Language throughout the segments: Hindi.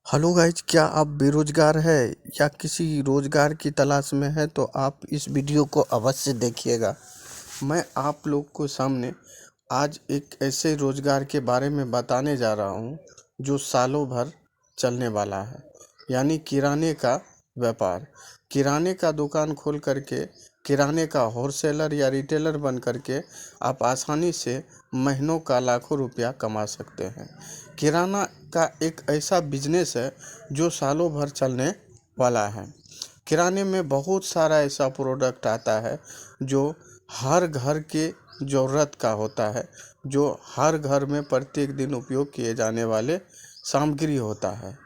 हेलो गाइज, क्या आप बेरोजगार है या किसी रोजगार की तलाश में है तो आप इस वीडियो को अवश्य देखिएगा। मैं आप लोग को सामने आज एक ऐसे रोजगार के बारे में बताने जा रहा हूँ जो सालों भर चलने वाला है, यानी किराने का व्यापार। किराने का दुकान खोल करके किराने का होलसेलर या रिटेलर बन करके आप आसानी से महीनों का लाखों रुपया कमा सकते हैं। किराना का एक ऐसा बिजनेस है जो सालों भर चलने वाला है। किराने में बहुत सारा ऐसा प्रोडक्ट आता है जो हर घर के ज़रूरत का होता है, जो हर घर में प्रत्येक दिन उपयोग किए जाने वाले सामग्री होता है।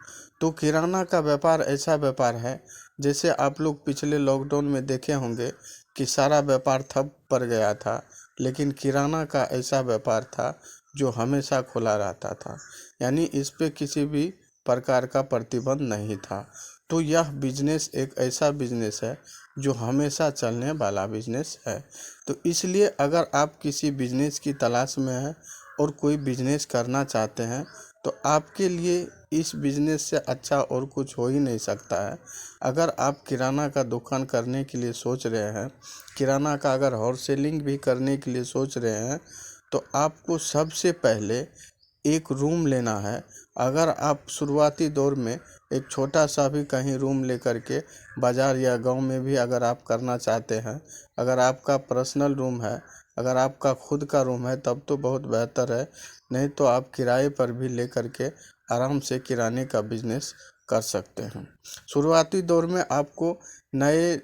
तो किराना का व्यापार ऐसा व्यापार है, जैसे आप लोग पिछले लॉकडाउन में देखे होंगे कि सारा व्यापार ठप पड़ गया था, लेकिन किराना का ऐसा व्यापार था जो हमेशा खुला रहता था, यानी इस पे किसी भी प्रकार का प्रतिबंध नहीं था। तो यह बिजनेस एक ऐसा बिजनेस है जो हमेशा चलने वाला बिजनेस है। तो इसलिए अगर आप किसी बिजनेस की तलाश में हैं और कोई बिजनेस करना चाहते हैं तो आपके लिए इस बिजनेस से अच्छा और कुछ हो ही नहीं सकता है। अगर आप किराना का दुकान करने के लिए सोच रहे हैं, किराना का अगर होलसेलिंग भी करने के लिए सोच रहे हैं, तो आपको सबसे पहले एक रूम लेना है। अगर आप शुरुआती दौर में एक छोटा सा भी कहीं रूम लेकर के बाज़ार या गांव में भी अगर आप करना चाहते हैं, अगर आपका पर्सनल रूम है, अगर आपका खुद का रूम है, तब तो बहुत बेहतर है। नहीं तो आप किराए पर भी ले करके आराम से किराने का बिजनेस कर सकते हैं। शुरुआती दौर में आपको नए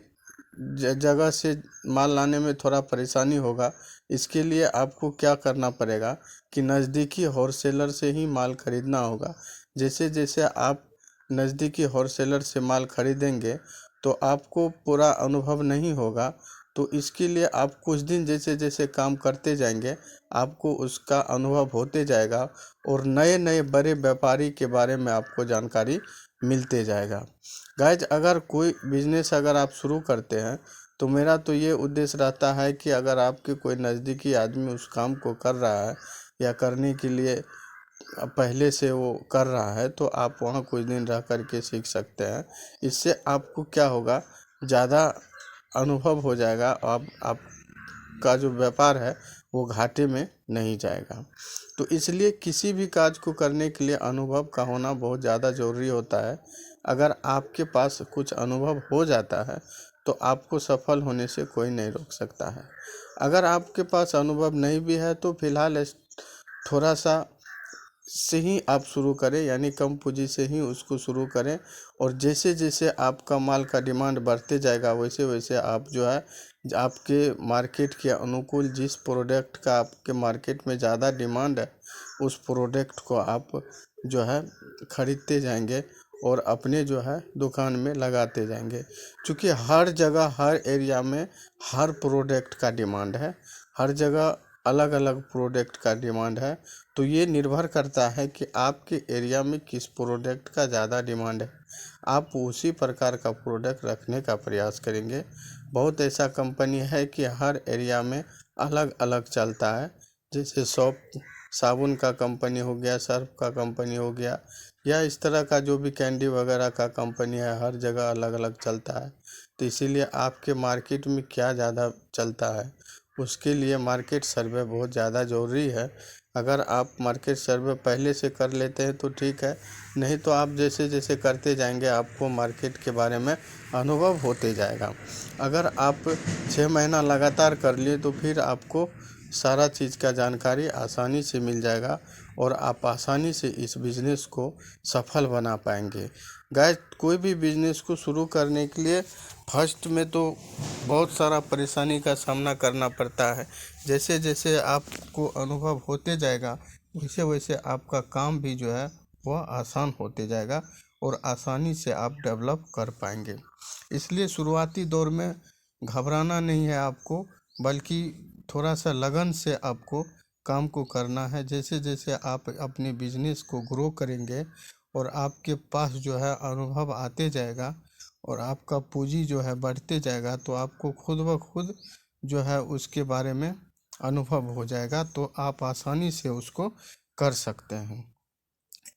जगह से माल लाने में थोड़ा परेशानी होगा। इसके लिए आपको क्या करना पड़ेगा कि नज़दीकी होलसेलर से ही माल खरीदना होगा। जैसे जैसे आप नज़दीकी होलसेलर से माल खरीदेंगे तो आपको पूरा अनुभव नहीं होगा। तो इसके लिए आप कुछ दिन जैसे जैसे काम करते जाएंगे, आपको उसका अनुभव होते जाएगा और नए नए बड़े व्यापारी के बारे में आपको जानकारी मिलते जाएगा। गाइज, अगर कोई बिजनेस अगर आप शुरू करते हैं तो मेरा तो ये उद्देश्य रहता है कि अगर आपके कोई नज़दीकी आदमी उस काम को कर रहा है या करने के लिए पहले से वो कर रहा है, तो आप वहाँ कुछ दिन रह कर के सीख सकते हैं। इससे आपको क्या होगा, ज़्यादा अनुभव हो जाएगा। आपका जो व्यापार है वो घाटे में नहीं जाएगा। तो इसलिए किसी भी काज को करने के लिए अनुभव का होना बहुत ज़्यादा ज़रूरी होता है। अगर आपके पास कुछ अनुभव हो जाता है तो आपको सफल होने से कोई नहीं रोक सकता है। अगर आपके पास अनुभव नहीं भी है तो फिलहाल थोड़ा सा से ही आप शुरू करें, यानी कम पूंजी से ही उसको शुरू करें। और जैसे जैसे आपका माल का डिमांड बढ़ते जाएगा वैसे वैसे आप जो है आपके मार्केट के अनुकूल जिस प्रोडक्ट का आपके मार्केट में ज़्यादा डिमांड है उस प्रोडक्ट को आप जो है खरीदते जाएंगे और अपने जो है दुकान में लगाते जाएंगे। क्योंकि हर जगह हर एरिया में हर प्रोडक्ट का डिमांड है, हर जगह अलग अलग प्रोडक्ट का डिमांड है। तो ये निर्भर करता है कि आपके एरिया में किस प्रोडक्ट का ज़्यादा डिमांड है, आप उसी प्रकार का प्रोडक्ट रखने का प्रयास करेंगे। बहुत ऐसा कंपनी है कि हर एरिया में अलग अलग चलता है। जैसे साबुन का कंपनी हो गया, सर्फ का कंपनी हो गया, या इस तरह का जो भी कैंडी वगैरह का कंपनी है, हर जगह अलग अलग चलता है। तो इसीलिए आपके मार्केट में क्या ज़्यादा चलता है उसके लिए मार्केट सर्वे बहुत ज़्यादा ज़रूरी है। अगर आप मार्केट सर्वे पहले से कर लेते हैं तो ठीक है, नहीं तो आप जैसे जैसे करते जाएंगे आपको मार्केट के बारे में अनुभव होते जाएगा। अगर आप 6 महीना लगातार कर लिए तो फिर आपको सारा चीज़ का जानकारी आसानी से मिल जाएगा और आप आसानी से इस बिज़नेस को सफल बना पाएंगे। गाइस, कोई भी बिज़नेस को शुरू करने के लिए फर्स्ट में तो बहुत सारा परेशानी का सामना करना पड़ता है। जैसे जैसे आपको अनुभव होते जाएगा वैसे वैसे आपका काम भी जो है वह आसान होते जाएगा और आसानी से आप डेवलप कर पाएंगे। इसलिए शुरुआती दौर में घबराना नहीं है आपको, बल्कि थोड़ा सा लगन से आपको काम को करना है। जैसे जैसे आप अपने बिजनेस को ग्रो करेंगे और आपके पास जो है अनुभव आते जाएगा और आपका पूंजी जो है बढ़ते जाएगा, तो आपको खुद ब खुद जो है उसके बारे में अनुभव हो जाएगा, तो आप आसानी से उसको कर सकते हैं।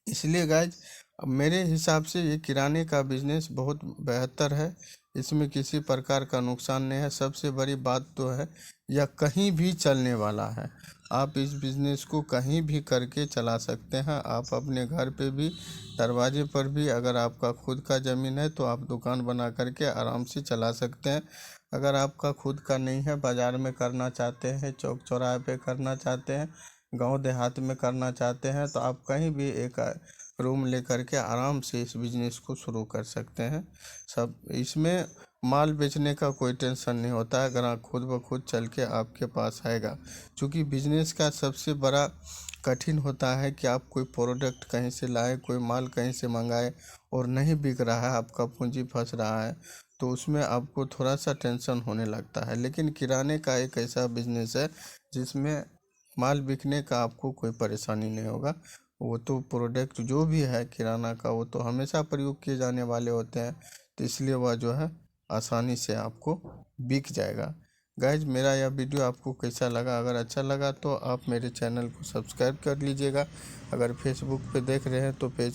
इसलिए गाइज, अब मेरे हिसाब से ये किराने का बिजनेस बहुत बेहतर है। इसमें किसी प्रकार का नुकसान नहीं है। सबसे बड़ी बात तो है यह कहीं भी चलने वाला है। आप इस बिज़नेस को कहीं भी करके चला सकते हैं। आप अपने घर पे भी, दरवाजे पर भी, अगर आपका खुद का ज़मीन है तो आप दुकान बना करके आराम से चला सकते हैं। अगर आपका खुद का नहीं है, बाज़ार में करना चाहते हैं, चौक चौराहे पे करना चाहते हैं, गांव देहात में करना चाहते हैं, तो आप कहीं भी एक रूम लेकर के आराम से इस बिज़नेस को शुरू कर सकते हैं। सब इसमें माल बेचने का कोई टेंशन नहीं होता है। ग्राहक खुद ब खुद चल के आपके पास आएगा। क्योंकि बिजनेस का सबसे बड़ा कठिन होता है कि आप कोई प्रोडक्ट कहीं से लाए, कोई माल कहीं से मंगाए और नहीं बिक रहा है, आपका पूंजी फंस रहा है, तो उसमें आपको थोड़ा सा टेंशन होने लगता है। लेकिन किराने का एक ऐसा बिजनेस है जिसमें माल बिकने का आपको कोई परेशानी नहीं होगा। वो तो प्रोडक्ट जो भी है किराना का, वो तो हमेशा प्रयोग किए जाने वाले होते हैं, तो इसलिए वह जो है आसानी से आपको बिक जाएगा। गाइज, मेरा यह वीडियो आपको कैसा लगा? अगर अच्छा लगा तो आप मेरे चैनल को सब्सक्राइब कर लीजिएगा। अगर फेसबुक पे देख रहे हैं तो पेज